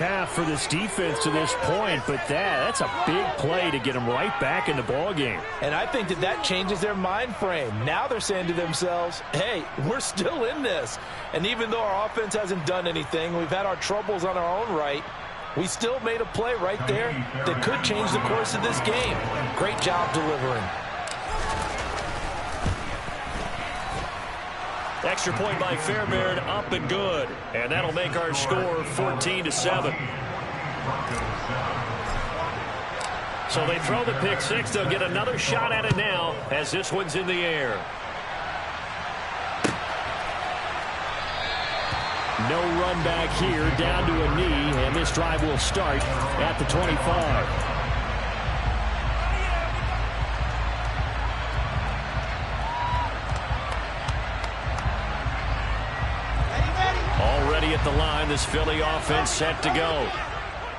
Half for this defense to this point, but that's a big play to get them right back in the ball game. And I think that changes their mind frame. Now they're saying to themselves, hey, we're still in this. And even though our offense hasn't done anything, we've had our troubles on our own right, we still made a play right there that could change the course of this game. Great job delivering. Extra point by Fairbairn, up and good. And that'll make our score 14-7. So they throw the pick six. They'll get another shot at it now as this one's in the air. No run back here, down to a knee, and this drive will start at the 25. Already at the line, this Philly offense set to go.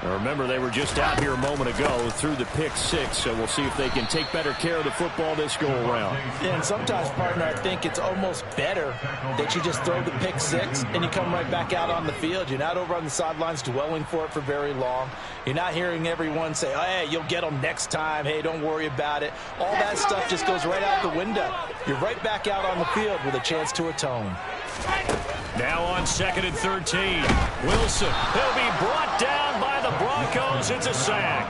Now remember, they were just out here a moment ago through the pick six, so we'll see if they can take better care of the football this go-around. Yeah, and sometimes, partner, I think it's almost better that you just throw the pick six and you come right back out on the field. You're not over on the sidelines dwelling for it for very long. You're not hearing everyone say, oh, hey, you'll get them next time. Hey, don't worry about it. All that stuff just goes right out the window. You're right back out on the field with a chance to atone. Now on 2nd and 13. Wilson, he'll be brought down by the Broncos. It's a sack.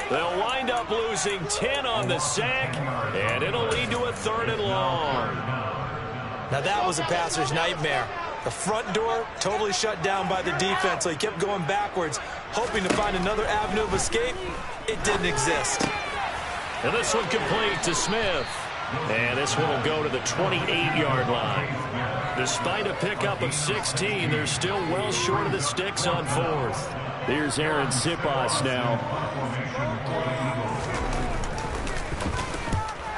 They'll wind up losing 10 on the sack, and it'll lead to a 3rd and long. Now that was a passer's nightmare. The front door totally shut down by the defense, so he kept going backwards, hoping to find another avenue of escape. It didn't exist. And this one complete to Smith. And this one will go to the 28-yard line. Despite a pickup of 16, they're still well short of the sticks on 4th. Here's Aaron Sipas now.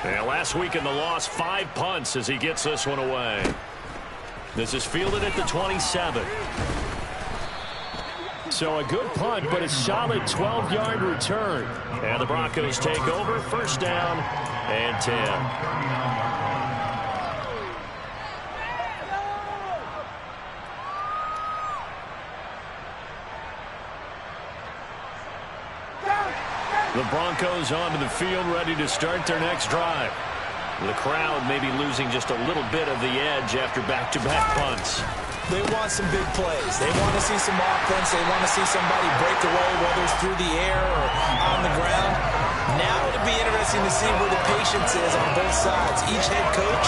And last week in the loss, 5 punts as he gets this one away. This is fielded at the 27. So a good punt, but a solid 12-yard return. And the Broncos take over, 1st down and 10. The Broncos onto the field, ready to start their next drive. The crowd maybe losing just a little bit of the edge after back-to-back punts. They want some big plays. They want to see some offense. They want to see somebody break away, whether it's through the air or on the ground. Now it'll be interesting to see where the patience is on both sides. Each head coach,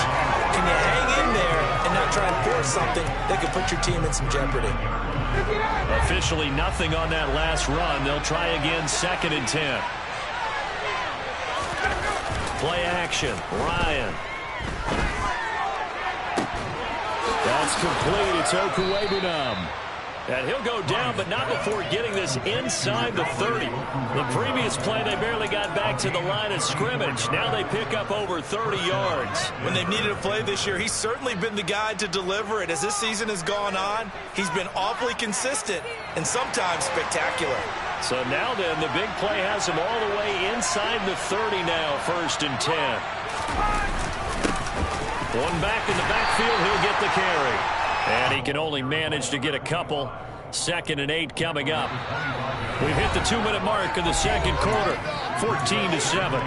can you hang in there and not try and force something that could put your team in some jeopardy? Officially nothing on that last run. They'll try again, 2nd and 10. Play action, Ryan. That's complete. It's Okuwebunam. And he'll go down, but not before getting this inside the 30. The previous play, they barely got back to the line of scrimmage. Now they pick up over 30 yards. When they've needed a play this year, he's certainly been the guy to deliver it. As this season has gone on, he's been awfully consistent and sometimes spectacular. So now then, the big play has him all the way inside the 30 now, 1st and 10. One back in the backfield, he'll get the carry. And he can only manage to get a couple. 2nd and 8 coming up. We've hit the 2-minute mark in the 2nd quarter. 14-7.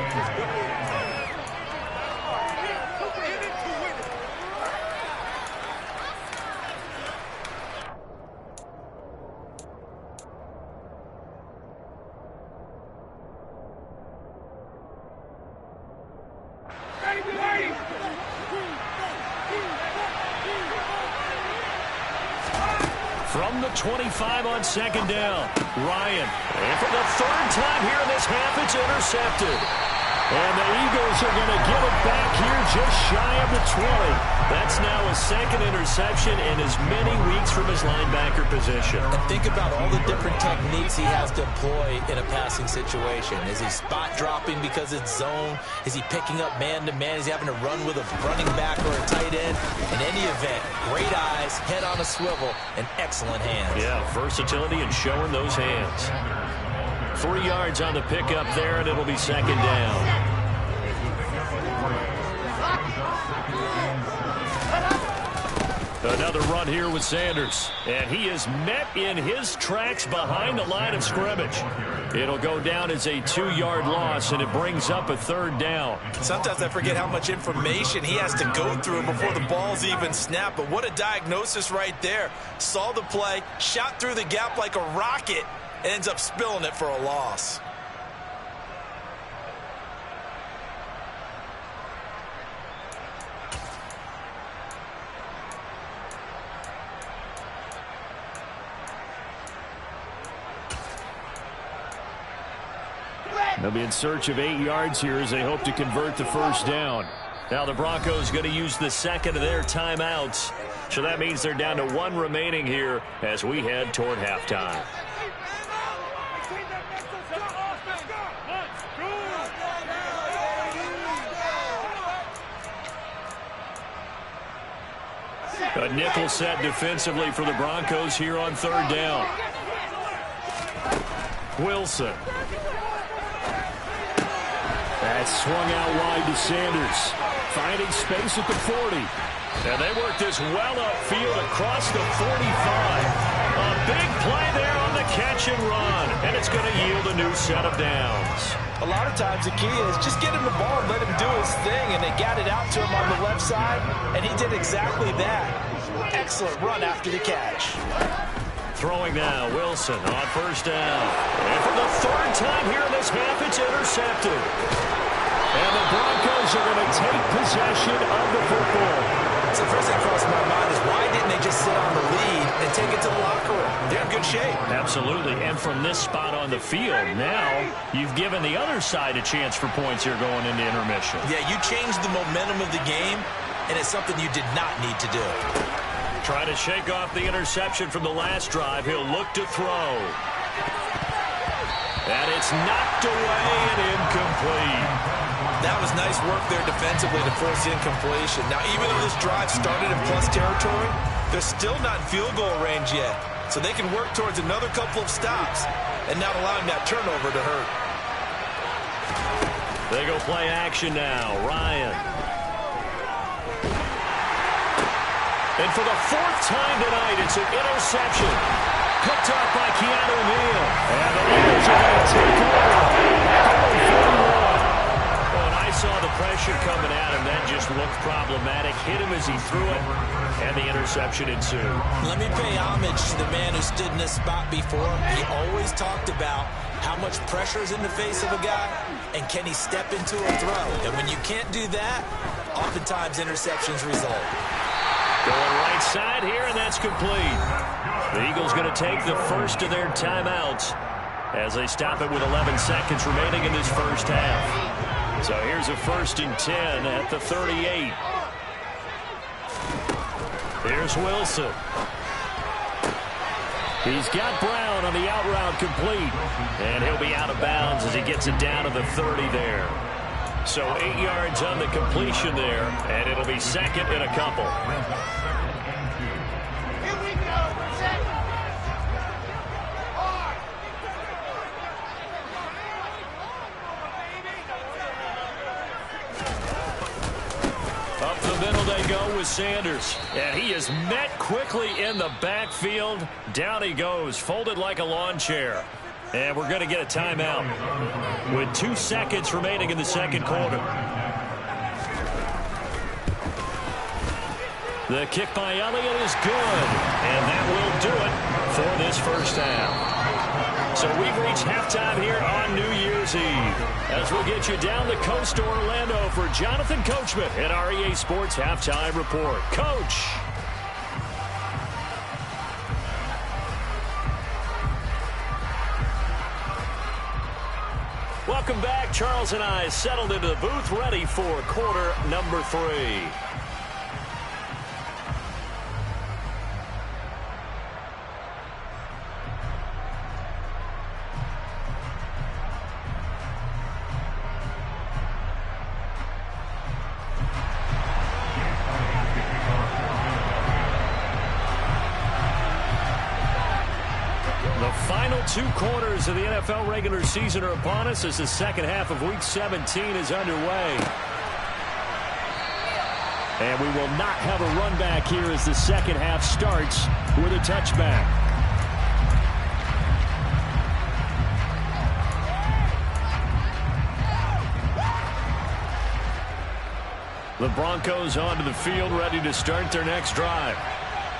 From the 25 on 2nd down, Ryan. And for the 3rd time here in this half, it's intercepted. And the Eagles are going to give it back here just shy of the 20. That's now a 2nd interception in as many weeks from his linebacker position. And think about all the different techniques he has to employ in a passing situation. Is he spot dropping because it's zone? Is he picking up man-to-man? Is he having to run with a running back or a tight end? In any event, great eyes, head on a swivel, and excellent hands. Yeah, versatility and showing those hands. 3 yards on the pickup there, and it'll be 2nd down. Another run here with Sanders. And he is met in his tracks behind the line of scrimmage. It'll go down as a 2-yard loss, and it brings up a 3rd down. Sometimes I forget how much information he has to go through before the ball's even snapped. But what a diagnosis right there. Saw the play, shot through the gap like a rocket, and ends up spilling it for a loss. They'll be in search of 8 yards here as they hope to convert the 1st down. Now the Broncos going to use the 2nd of their timeouts. So that means they're down to 1 remaining here as we head toward halftime. A nickel set defensively for the Broncos here on 3rd down. Wilson. That's swung out wide to Sanders. Finding space at the 40. And they work this well upfield across the 45. A big play there on the catch and run. And it's going to yield a new set of downs. A lot of times the key is just get him the ball and let him do his thing. And they got it out to him on the left side. And he did exactly that. Excellent run after the catch. Throwing now, Wilson on 1st down. And for the 3rd time here in this half, it's intercepted. And the Broncos are going to take possession of the football. So the first thing crossed my mind is why didn't they just sit on the lead and take it to the locker room? They're in good shape. Absolutely. And from this spot on the field, now you've given the other side a chance for points here going into intermission. Yeah, you changed the momentum of the game, and it's something you did not need to do. Trying to shake off the interception from the last drive. He'll look to throw. And it's knocked away and incomplete. That was nice work there defensively to force incompletion. Now, even though this drive started in plus territory, they're still not in field goal range yet. So they can work towards another couple of stops and not allowing that turnover to hurt. They go play action now. Ryan. And for the 4th time tonight, it's an interception. Picked up by Keanu Neal. And the Eagles are going to take over. I saw the pressure coming at him. That just looked problematic. Hit him as he threw it, and the interception ensued. Let me pay homage to the man who stood in this spot before. He always talked about how much pressure is in the face of a guy, and can he step into a throw. And when you can't do that, oftentimes interceptions result. Going right side here, and that's complete. The Eagles going to take the 1st of their timeouts as they stop it with 11 seconds remaining in this 1st half. So here's a 1st and 10 at the 38. Here's Wilson. He's got Brown on the out route complete. And he'll be out of bounds as he gets it down to the 30 there. So 8 yards on the completion there, and it'll be 2nd and a couple. With Sanders, and he is met quickly in the backfield. Down he goes, folded like a lawn chair. And we're going to get a timeout with 2 seconds remaining in the 2nd quarter. The kick by Elliott is good, and that will do it for this 1st half. So we've reached halftime here on New Year's Eve. As we'll get you down the coast to Orlando for Jonathan Coachman at our EA Sports Halftime Report. Coach. Welcome back. Charles and I settled into the booth ready for quarter number 3. The final 2 quarters of the NFL regular season are upon us as the 2nd half of Week 17 is underway. And we will not have a run back here as the second half starts with a touchback. The Broncos onto the field, ready to start their next drive.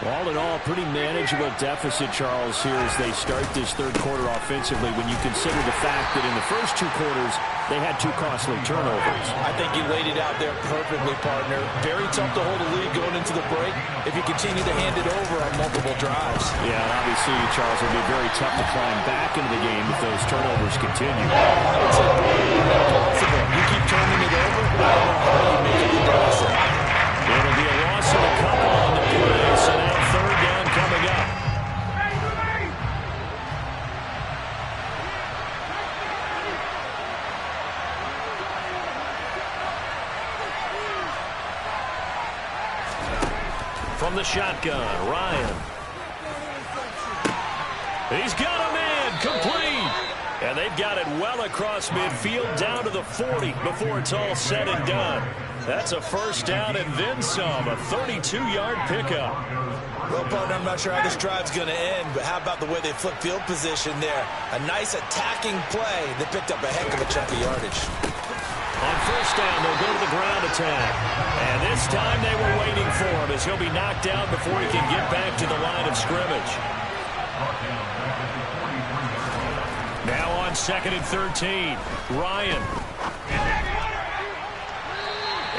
All in all, pretty manageable deficit, Charles, here as they start this third quarter offensively when you consider the fact that in the first two quarters, they had two costly turnovers. I think you laid it out there perfectly, partner. Very tough to hold a lead going into the break if you continue to hand it over on multiple drives. Yeah, and obviously, Charles, it will be very tough to climb back into the game if those turnovers continue. I would say impossible. You keep turning it over, I don't know how you make it to deficit. It'll be a loss of a couple on the play, so now third down coming up. From the shotgun, Ryan. He's got a man, complete. And they've got it well across midfield down to the 40 before it's all said and done. That's a first down and then some, a 32-yard pickup. Well, partner, I'm not sure how this drive's going to end, but how about the way they flip field position there? A nice attacking play. They picked up a heck of a chunk of yardage. On first down, they'll go to the ground attack. And this time they were waiting for him as he'll be knocked down before he can get back to the line of scrimmage. Now on second and 13, Ryan.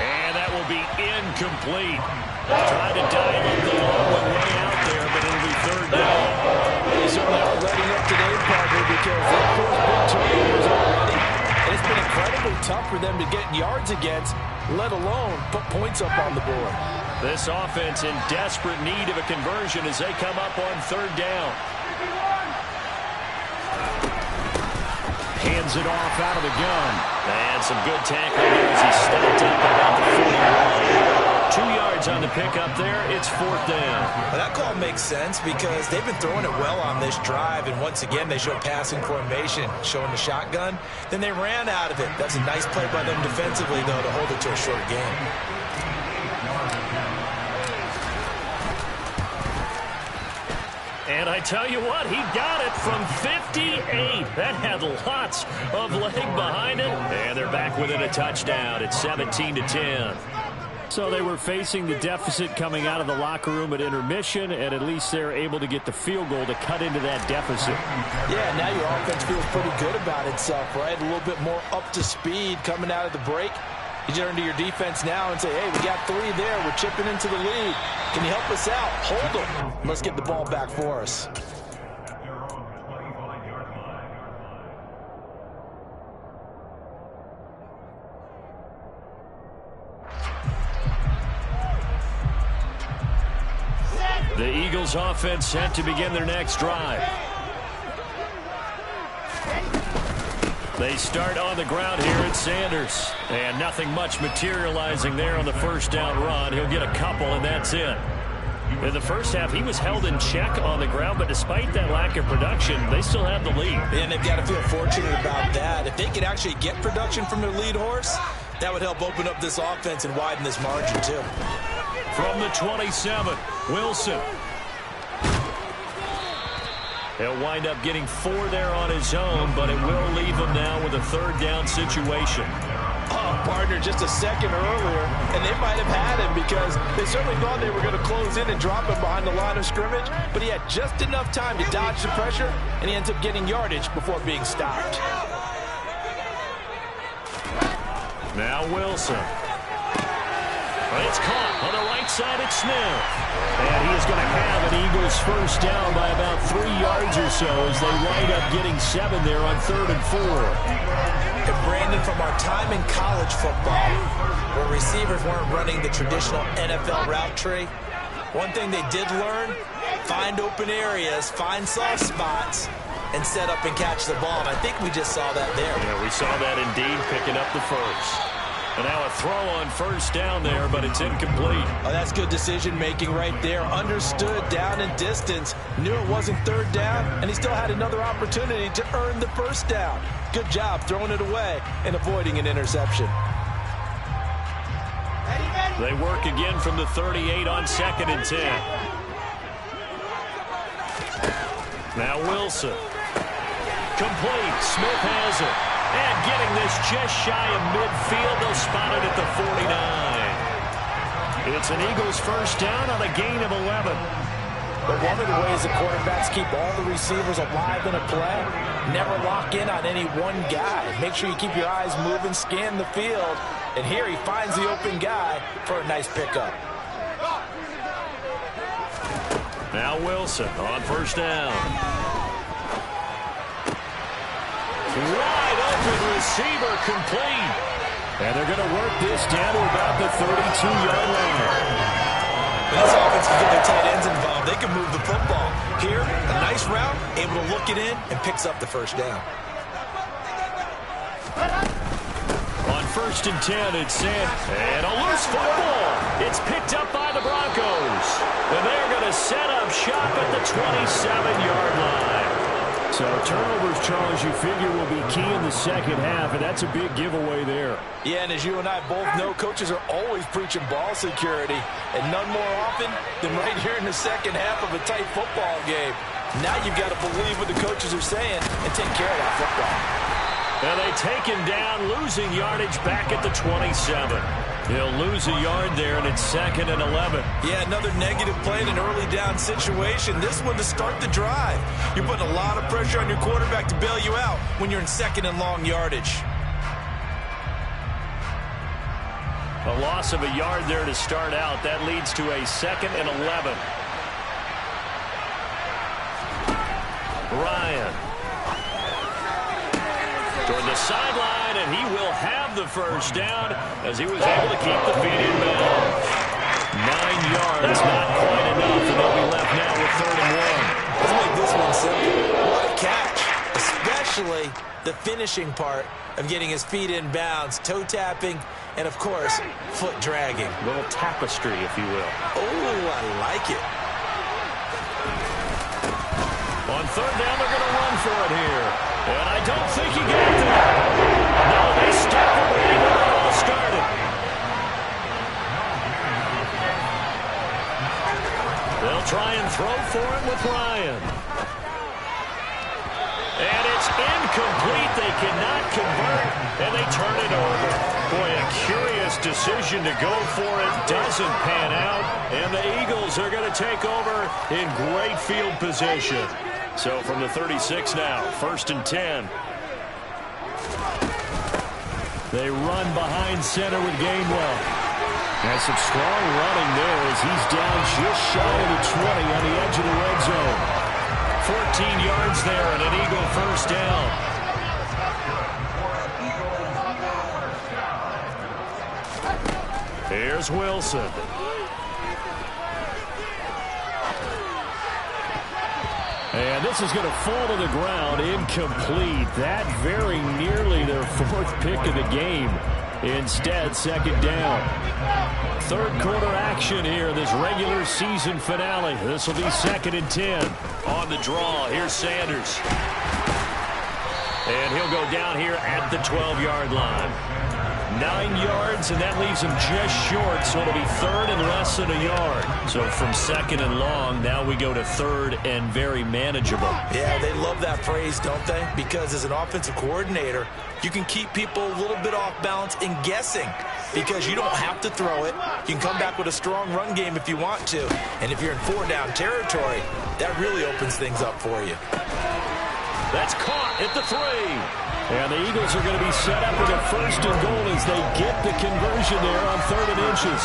And that will be incomplete. Tried to dial up the long one way out there, but it'll be third down. They certainly are letting up today, partner, because they forced big turnovers already. And it's been incredibly tough for them to get yards against, let alone put points up on the board. This offense in desperate need of a conversion as they come up on third down. Hands it off out of the gun. And some good tackling there as he stopped up about the 40. 2 yards on the pickup there. It's fourth down. Well, that call makes sense because they've been throwing it well on this drive, and once again they show passing formation, showing the shotgun. Then they ran out of it. That's a nice play by them defensively, though, to hold it to a short game. And I tell you what, he got it from 58. That had lots of leg behind it. And they're back within a touchdown. It's 17-10. So they were facing the deficit coming out of the locker room at intermission, and at least they're able to get the field goal to cut into that deficit. Yeah, now your offense feels pretty good about itself, right? A little bit more up to speed coming out of the break. You turn to your defense now and say, hey, we got 3 there. We're chipping into the lead. Can you help us out? Hold them. Let's get the ball back for us. The Eagles offense set to begin their next drive. They start on the ground here at Sanders. And nothing much materializing there on the first down run. He'll get a couple, and that's it. In the first half, he was held in check on the ground, but despite that lack of production, they still have the lead. And they've got to feel fortunate about that. If they could actually get production from their lead horse, that would help open up this offense and widen this margin, too. From the 27, Wilson. He'll wind up getting 4 there on his own, but it will leave him now with a third down situation. Oh, partner, just a second earlier, and they might have had him because they certainly thought they were going to close in and drop him behind the line of scrimmage, but he had just enough time to dodge the pressure, and he ends up getting yardage before being stopped. Now Wilson. It's caught on the right side at Smith. And he is going to have an Eagles first down by about 3 yards or so as they wind up getting 7 there on 3rd and 4. And Brandon, from our time in college football, where receivers weren't running the traditional NFL route tree, one thing they did learn, find open areas, find soft spots, and set up and catch the ball. And I think we just saw that there. Yeah, we saw that indeed, picking up the first. And now a throw on first down there, but it's incomplete. Oh, that's good decision-making right there. Understood down and distance. Knew it wasn't third down, and he still had another opportunity to earn the first down. Good job throwing it away and avoiding an interception. They work again from the 38 on 2nd and 10. Now Wilson. Complete. Smith has it. And getting this just shy of midfield. They'll spot it at the 49. It's an Eagles first down on a gain of 11. But one of the ways the quarterbacks keep all the receivers alive in a play, never lock in on any one guy. Make sure you keep your eyes moving, scan the field. And here he finds the open guy for a nice pickup. Now Wilson on first down. Wide open receiver complete. And they're going to work this down to about the 32-yard line. When this offense can get their tight ends involved, they can move the football. Here, a nice route, able to look it in, and picks up the first down. On 1st and 10, it's Sam. And a loose football. It's picked up by the Broncos. And they're going to set up shop at the 27-yard line. So turnovers, Charles, you figure will be key in the second half, and that's a big giveaway there. Yeah, and as you and I both know, coaches are always preaching ball security, and none more often than right here in the second half of a tight football game. Now you've got to believe what the coaches are saying and take care of that football. And they take him down, losing yardage back at the 27. He'll lose a yard there, and it's 2nd and 11. Yeah, another negative play in an early down situation. This one to start the drive. You're putting a lot of pressure on your quarterback to bail you out when you're in 2nd and long yardage. A loss of a yard there to start out. That leads to a 2nd and 11. Ryan. Toward the sideline, and he will have the first down as he was able to keep the feet in bounds. 9 yards, not quite enough, and they'll be left now with 3rd and 1. Let's make this one simple. What a catch, especially the finishing part of getting his feet in bounds, toe tapping, and of course, foot dragging. A little tapestry, if you will. Oh, I like it. On 3rd down, they're going to run for it here. And I don't think he got there. No, they stopped it right where it all started. They'll try and throw for him with Ryan. And it's incomplete. They cannot convert, and they turn it over. Boy, a curious decision to go for it. Doesn't pan out, and the Eagles are going to take over in great field position. So from the 36 now, 1st and 10. They run behind center with Gainwell. And some strong running there as he's down just shy of the 20 on the edge of the red zone. 14 yards there and an Eagle first down. Here's Wilson. And this is going to fall to the ground, incomplete. That very nearly their 4th pick of the game. Instead, 2nd down. 3rd quarter action here in this regular season finale. This will be 2nd and 10. On the draw, here's Sanders. And he'll go down here at the 12-yard line. 9 yards, and that leaves him just short, so it'll be 3rd and less than a yard. So from 2nd and long, now we go to 3rd and very manageable. Yeah, they love that phrase, don't they? Because as an offensive coordinator, you can keep people a little bit off balance and guessing because you don't have to throw it. You can come back with a strong run game if you want to. And if you're in 4-down territory, that really opens things up for you. That's caught at the 3. And the Eagles are going to be set up with a 1st and goal as they get the conversion there on 3rd and inches.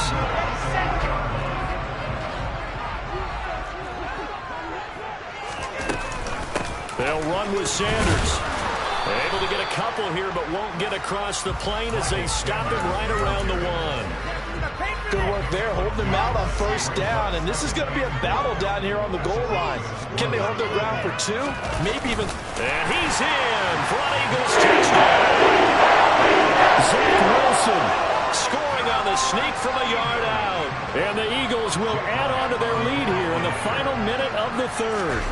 They'll run with Sanders. Able to get a couple here, but won't get across the plane as they stop him right around the 1. Good work there, holding them out on 1st down, and this is going to be a battle down here on the goal line. Can they hold their ground for 2? Maybe even... And he's in for an Eagles touchdown. Zach Wilson scoring on the sneak from a yard out. And the Eagles will add on to their lead here in the final minute of the 3rd.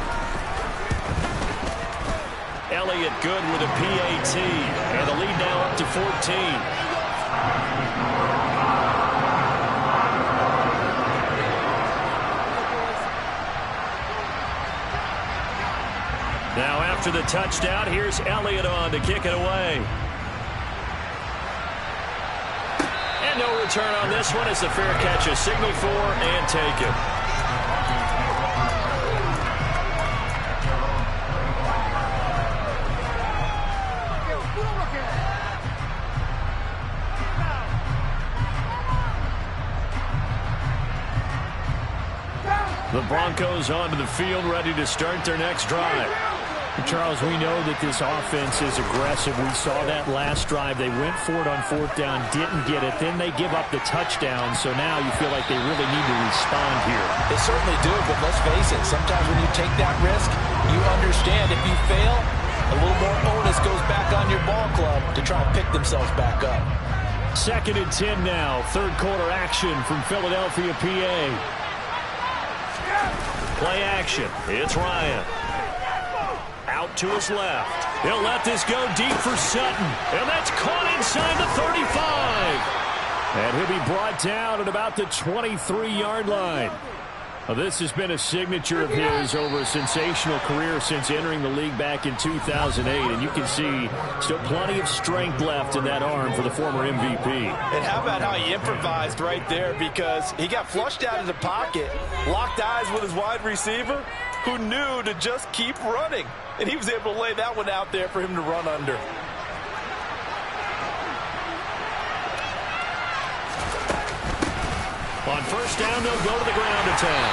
Elliott good with a PAT, and the lead now up to 14. Now after the touchdown, here's Elliott on to kick it away. And no return on this one as the fair catch is signaled for and taken. The Broncos onto the field, ready to start their next drive. Charles, we know that this offense is aggressive. We saw that last drive. They went for it on fourth down, didn't get it. Then they give up the touchdown. So now you feel like they really need to respond here. They certainly do, but let's face it. Sometimes when you take that risk, you understand if you fail, a little more onus goes back on your ball club to try and pick themselves back up. 2nd and 10 now. Third quarter action from Philadelphia, PA. Play action. It's Ryan. Out to his left. He'll let this go deep for Sutton. And that's caught inside the 35. And he'll be brought down at about the 23-yard line. Well, this has been a signature of his over a sensational career since entering the league back in 2008. And you can see still plenty of strength left in that arm for the former MVP. And how about how he improvised right there, because he got flushed out of the pocket, locked eyes with his wide receiver, who knew to just keep running. And he was able to lay that one out there for him to run under. On first down, they'll go to the ground attack.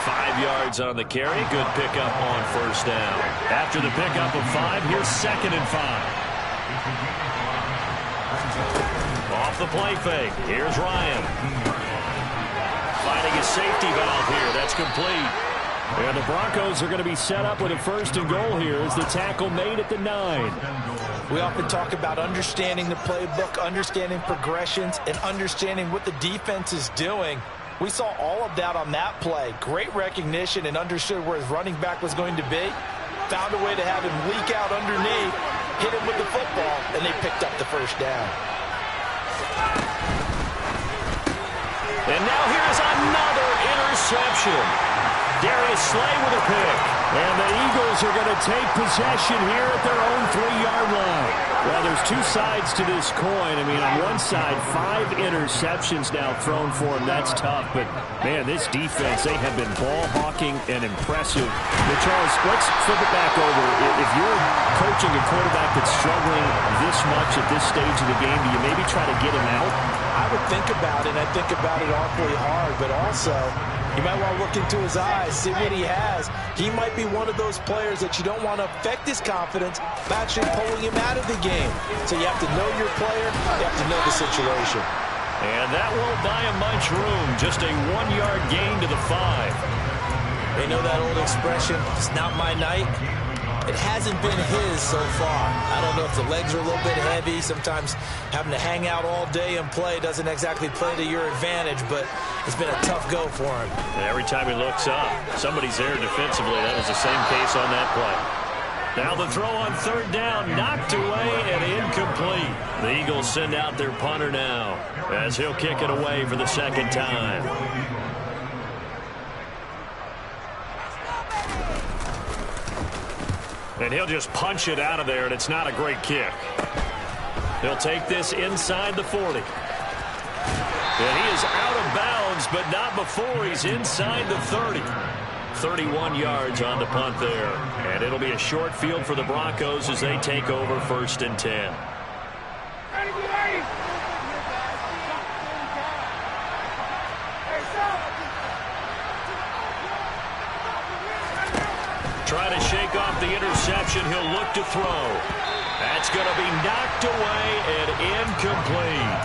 5 yards on the carry. Good pickup on first down. After the pickup of 5, here's 2nd and 5. Off the play fake. Here's Ryan. Finding his safety valve here. That's complete. And the Broncos are going to be set up with a 1st and goal here as the tackle made at the 9. We often talk about understanding the playbook, understanding progressions, and understanding what the defense is doing. We saw all of that on that play. Great recognition and understood where his running back was going to be. Found a way to have him leak out underneath, hit him with the football, and they picked up the first down. And now here's another interception. Darius Slay with a pick. And the Eagles are going to take possession here at their own 3-yard line. Well, there's two sides to this coin. I mean, on one side, 5 interceptions now thrown for him. That's tough. But, man, this defense, they have been ball hawking and impressive. But, Charles, let's flip it back over. If you're coaching a quarterback that's struggling this much at this stage of the game, do you maybe try to get him out? I would think about it, and I think about it awfully hard. But also, you might want to look into his eyes, see what he has. He might be one of those players that you don't want to affect his confidence by actually pulling him out of the game. So you have to know your player. You have to know the situation. And that won't buy him much room. Just a 1-yard gain to the 5. They know that old expression, it's not my night. It hasn't been his so far. I don't know if the legs are a little bit heavy. Sometimes having to hang out all day and play doesn't exactly play to your advantage, but it's been a tough go for him. And every time he looks up, somebody's there defensively. That was the same case on that play. Now the throw on 3rd down, knocked away and incomplete. The Eagles send out their punter now as he'll kick it away for the 2nd time. And he'll just punch it out of there, and it's not a great kick. He'll take this inside the 40. And he is out of bounds, but not before he's inside the 30. 31 yards on the punt there. And it'll be a short field for the Broncos as they take over 1st and 10. Try to shake off the interception. He'll look to throw. That's going to be knocked away and incomplete.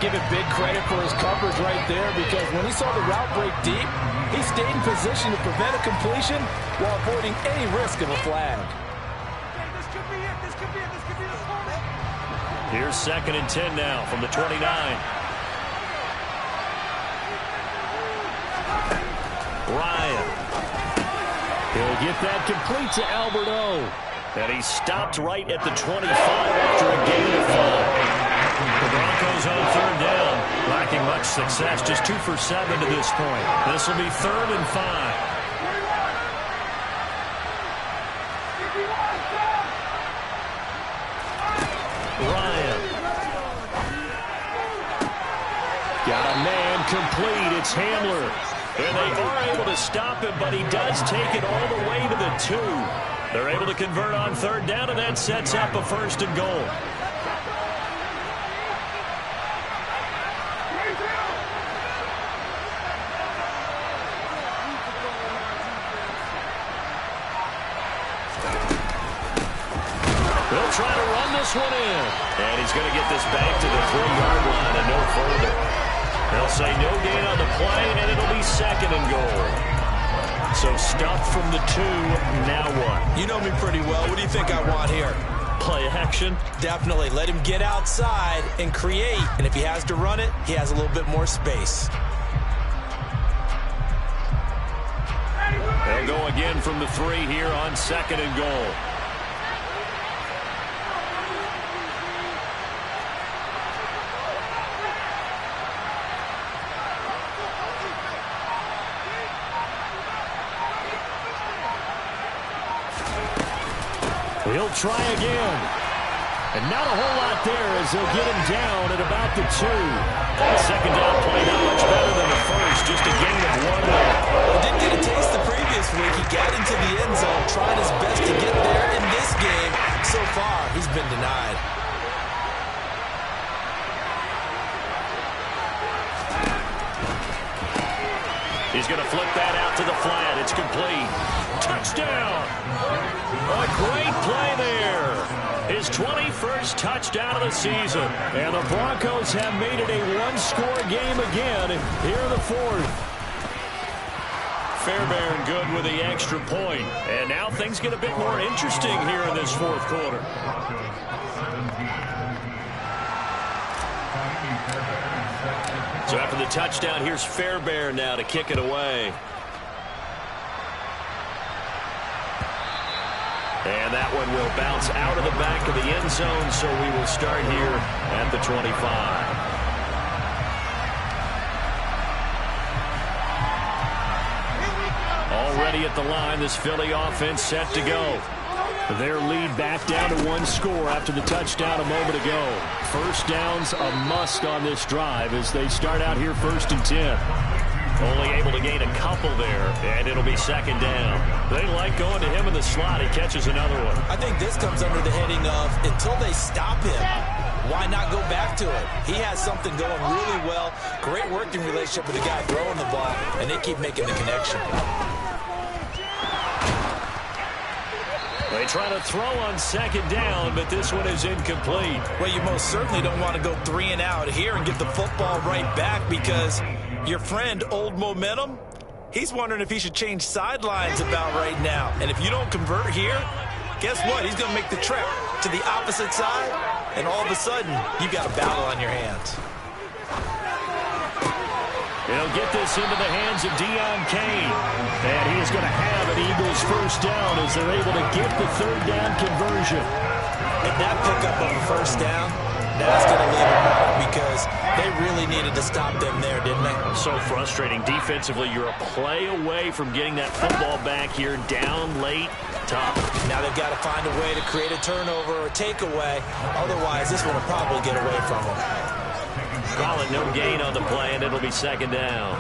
Give it big credit for his coverage right there, because when he saw the route break deep, he stayed in position to prevent a completion while avoiding any risk of a flag. Here's 2nd and 10 now from the 29. Ryan. He'll get that complete to Alberto. And he stopped right at the 25 after a gain of 5. The Broncos on 3rd down, lacking much success, just 2 for 7 to this point. This will be 3rd and 5. Ryan. Got a man complete. It's Hamler. And they are able to stop him, but he does take it all the way to the 2. They're able to convert on third down, and that sets up a 1st and goal. They'll try to run this one in. And he's going to get this back to the 3-yard line and no further. They'll say no gain on the play, and it'll be 2nd and goal. So stuffed from the 2, now what? You know me pretty well. What do you think I want here? Play action? Definitely. Let him get outside and create. And if he has to run it, he has a little bit more space. They'll go again from the 3 here on 2nd and goal. He'll try again. And not a whole lot there as they'll get him down at about the 2. That 2nd down play not much better than the first, just a gain of 1 there. Well, didn't get a taste the previous week. He got into the end zone, tried his best to get there in this game. So far, he's been denied. He's going to flip that out to the flat. It's complete. Touchdown! A great play there. His 21st touchdown of the season. And the Broncos have made it a 1-score game again here in the 4th. Fairbairn good with the extra point. And now things get a bit more interesting here in this 4th quarter. So after the touchdown, here's Fairbairn now to kick it away. And that one will bounce out of the back of the end zone, so we will start here at the 25. Already at the line, this Philly offense set to go. Their lead back down to 1 score after the touchdown a moment ago. First down's a must on this drive as they start out here 1st and 10. Only able to gain a couple there, and it'll be 2nd down. They like going to him in the slot. He catches another one. I think this comes under the heading of until they stop him, why not go back to it? He has something going really well. Great working relationship with the guy throwing the ball, and they keep making the connection. They try to throw on 2nd down, but this one is incomplete. Well, you most certainly don't want to go 3 and out here and get the football right back because your friend, Old Momentum, he's wondering if he should change sidelines about right now. And if you don't convert here, guess what? He's going to make the trek to the opposite side, and all of a sudden, you've got a battle on your hands. He'll get this into the hands of Deion Kane. And he is going to have an Eagles 1st down as they're able to get the 3rd down conversion. And that pickup of a 1st down, that's going to leave a mark because they really needed to stop them there, didn't they? So frustrating. Defensively, you're a play away from getting that football back here, down late, tough. Now they've got to find a way to create a turnover or a takeaway. Otherwise, this one will probably get away from them. Call it no gain on the play, and it'll be 2nd down.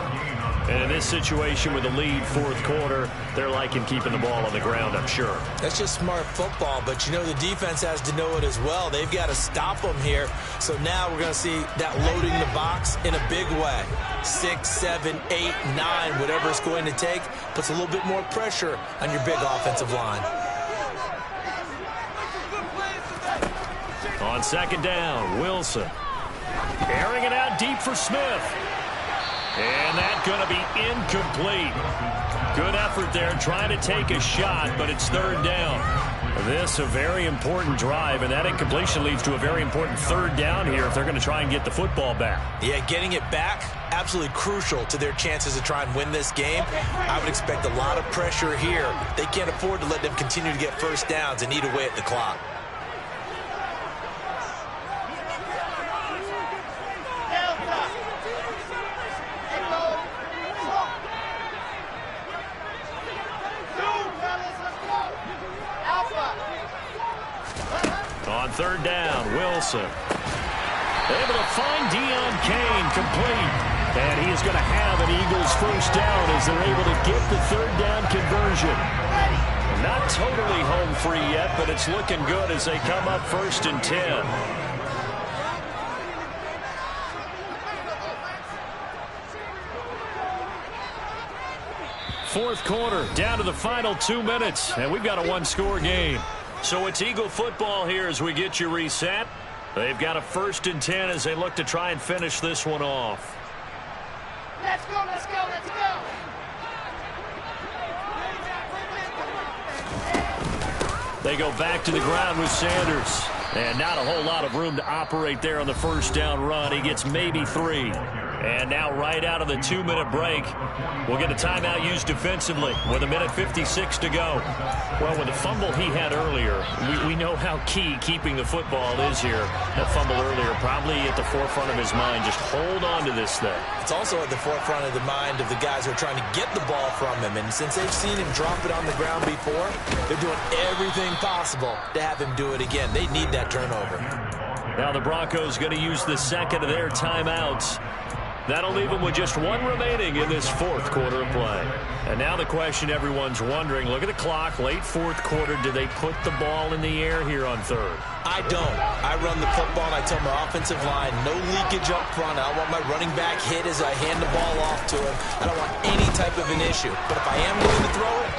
And in this situation with a lead 4th quarter, they're liking keeping the ball on the ground, I'm sure. That's just smart football, but you know the defense has to know it as well. They've got to stop them here. So now we're going to see that loading the box in a big way. 6, 7, 8, 9, whatever it's going to take, puts a little bit more pressure on your big offensive line. On 2nd down, Wilson. Airing it out deep for Smith. And that's going to be incomplete. Good effort there trying to take a shot, but it's 3rd down. This a very important drive, and that incompletion leads to a very important 3rd down here if they're going to try and get the football back. Yeah, getting it back, absolutely crucial to their chances to try and win this game. I would expect a lot of pressure here. They can't afford to let them continue to get 1st downs and eat away at the clock. On On third down, Wilson. Able to find Deion Kane, complete. And he is going to have an Eagles first down as they're able to get the third down conversion. Not totally home free yet, but it's looking good as they come up 1st and 10. Fourth quarter, down to the final 2 minutes, and we've got a one-score game. So it's Eagle football here as we get you reset. They've got a 1st and 10 as they look to try and finish this one off. Let's go, let's go, let's go. They go back to the ground with Sanders. And not a whole lot of room to operate there on the first down run. He gets maybe 3. And now right out of the 2-minute break, we'll get a timeout used defensively with 1:56 to go. Well, with the fumble he had earlier, we know how key keeping the football is here. That fumble earlier probably at the forefront of his mind. Just hold on to this thing. It's also at the forefront of the mind of the guys who are trying to get the ball from him. And since they've seen him drop it on the ground before, they're doing everything possible to have him do it again. They need that turnover. Now the Broncos going to use the second of their timeouts. That'll leave them with just 1 remaining in this fourth quarter of play. And now the question everyone's wondering, look at the clock, late fourth quarter, do they put the ball in the air here on third? I don't. I run the football and I tell my offensive line, no leakage up front. I don't want my running back hit as I hand the ball off to him. I don't want any type of an issue. But if I am going to throw it,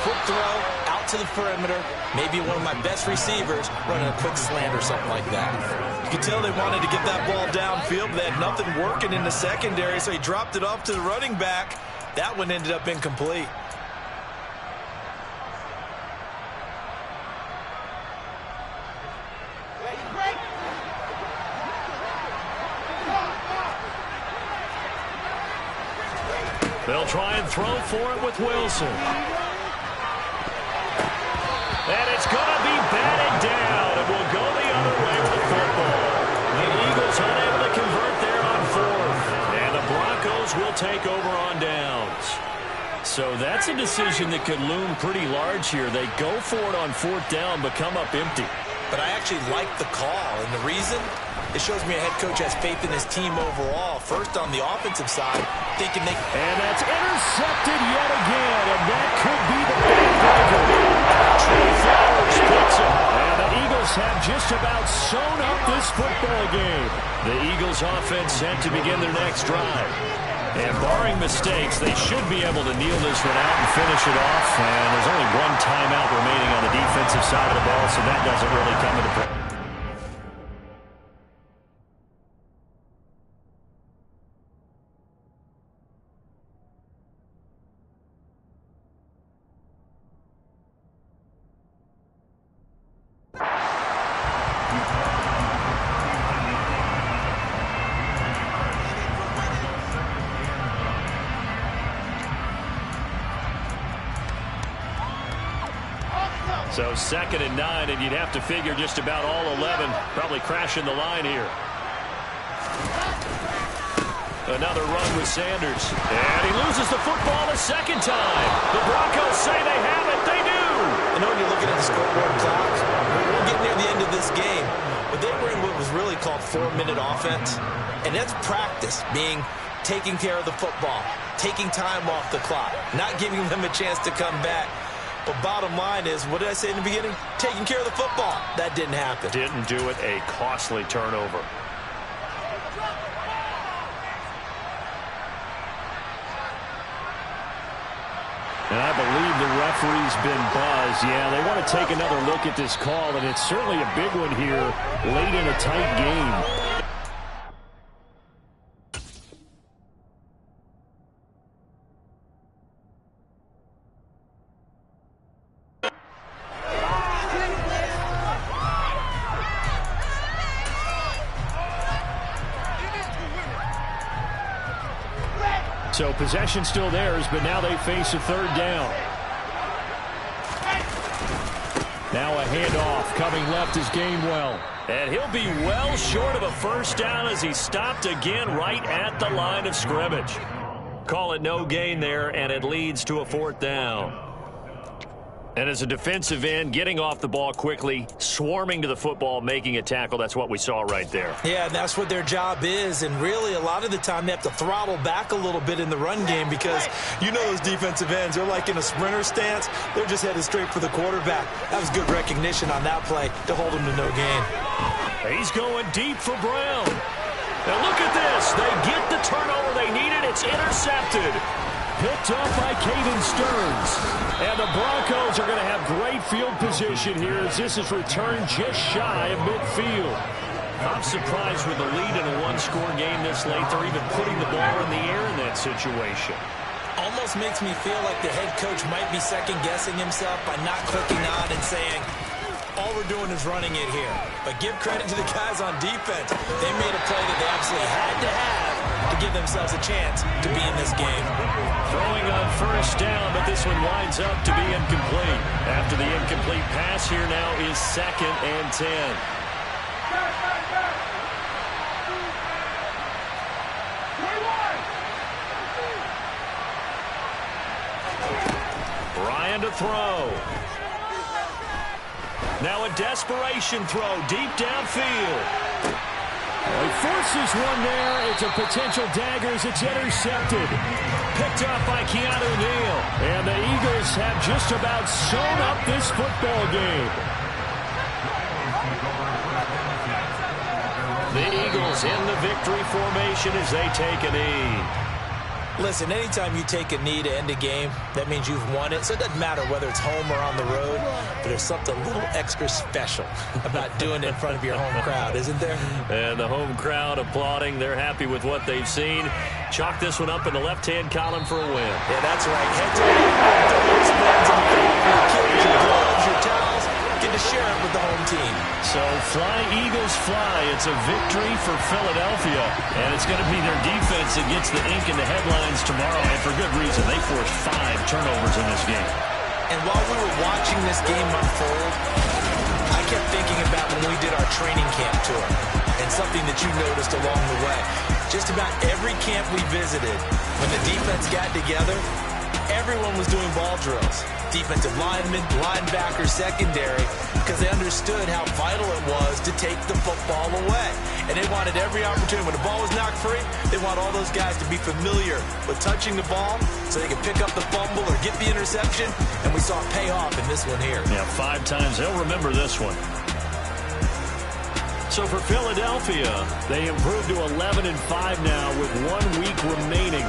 quick throw, out to the perimeter, maybe one of my best receivers running a quick slant or something like that. You could tell they wanted to get that ball downfield, but they had nothing working in the secondary, so he dropped it off to the running back. That one ended up incomplete. They'll try and throw for it with Wilson. And it's going to be batted down, and we'll go the other way with the football. The Eagles unable to convert there on fourth, and the Broncos will take over on downs. So that's a decision that could loom pretty large here. They go for it on fourth down, but come up empty. But I actually like the call, and the reason? It shows me a head coach has faith in his team overall. First on the offensive side, thinking they... And that's intercepted yet again, and that could be the backbreaker. Trey Flowers puts it. And the Eagles have just about sewn up this football game. The Eagles offense set to begin their next drive. And barring mistakes, they should be able to kneel this one out and finish it off. And there's only 1 timeout remaining on the defensive side of the ball, so that doesn't really come into play. So 2nd and 9, and you'd have to figure just about all 11 probably crashing the line here. Another run with Sanders. And he loses the football a second time. The Broncos say they have it. They do. You know, when you're looking at the scoreboard clock, we're getting near the end of this game. But they were in what was really called 4-minute offense. And that's practice, being taking care of the football, taking time off the clock, not giving them a chance to come back. But bottom line is, what did I say in the beginning? Taking care of the football. That didn't happen. Didn't do it. A costly turnover. And I believe the referee's been buzzed. Yeah, they want to take another look at this call, and it's certainly a big one here late in a tight game. So possession still theirs, but now they face a third down. Now a handoff coming left is Gainwell. And he'll be well short of a first down as he stopped again right at the line of scrimmage. Call it no gain there, and it leads to a fourth down. And as a defensive end, getting off the ball quickly, swarming to the football, making a tackle, that's what we saw right there. Yeah, and that's what their job is. And really, a lot of the time, they have to throttle back a little bit in the run game because you know those defensive ends, they're like in a sprinter stance. They're just headed straight for the quarterback. That was good recognition on that play to hold him to no gain. He's going deep for Brown. Now look at this. They get the turnover they needed. It's intercepted. Picked up by Caden Stearns. And the Broncos are going to have great field position here as this is returned just shy of midfield. I'm surprised with the lead in a one-score game this late. They're even putting the ball in the air in that situation. Almost makes me feel like the head coach might be second-guessing himself by not clicking on and saying, all we're doing is running it here. But give credit to the guys on defense. They made a play that they absolutely had to have to give themselves a chance to be in this game. Throwing on first down, but this one winds up to be incomplete. After the incomplete pass, here now is 2nd and 10. Ryan to throw. Now a desperation throw deep downfield. He forces one there. It's a potential dagger as it's intercepted. Picked up by Keanu Neal. And the Eagles have just about sewn up this football game. The Eagles in the victory formation as they take a knee. Listen, anytime you take a knee to end a game, that means you've won it. So it doesn't matter whether it's home or on the road, but there's something a little extra special about doing it in front of your home crowd, isn't there? And the home crowd applauding. They're happy with what they've seen. Chalk this one up in the left-hand column for a win. Yeah, that's right. Head to your kids, your gloves, your towels. Get to share it with the home team. So fly, Eagles, fly. It's a victory for Philadelphia. And it's going to be their defense that gets the ink in the headlines tomorrow. And for good reason. They forced 5 turnovers in this game. And while we were watching this game unfold, I kept thinking about when we did our training camp tour. And something that you noticed along the way. Just about every camp we visited, when the defense got together, everyone was doing ball drills. Defensive linemen, linebackers, secondary, because they understood how vital it was to take the football away. And they wanted every opportunity. When the ball was knocked free, they want all those guys to be familiar with touching the ball so they can pick up the fumble or get the interception. And we saw it pay off in this one here. Yeah, 5 times. They'll remember this one. So for Philadelphia, they improved to 11-5 now with 1 week remaining.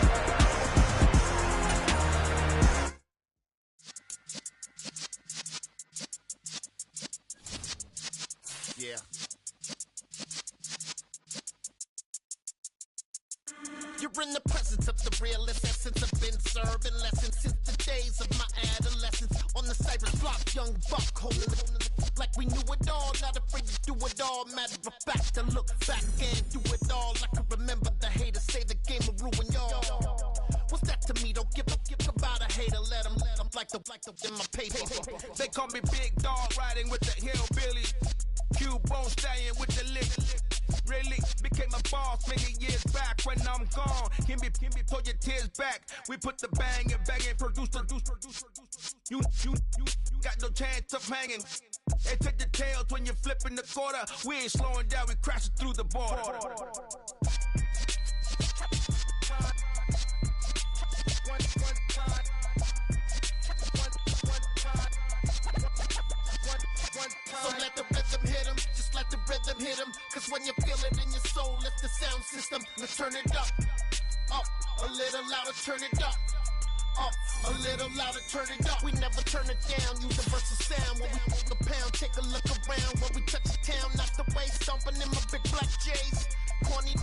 Yeah. You're in the presence of the realest essence. I've been serving lessons since the days of my adolescence. On the Cypress block, young buck holding it like we knew it all. Not afraid to do it all. Matter of fact, to look back and do it all. I can remember the haters say the game will ruin y'all. What's that to me? Don't give about a hater. Let them like the in my paper. They call me Big Dog, riding with the hillbilly. Cube-bone stallion with the lick. Really became a boss many years back. When I'm gone, can be pull your tears back. We put the bang and produce. You got no chance of hanging. They take the tails when you're flipping the quarter. We ain't slowing down, we crashing through the border. So let the rhythm hit him, just let the rhythm hit him. Cause when you feel it in your soul, lift the sound system. Let's turn it up, a little louder, turn it up, a little louder, turn it up. We never turn it down, universal sound. When we move the pound, take a look around. When we touch the town, knock the way, stomping in my big black J's. Corny.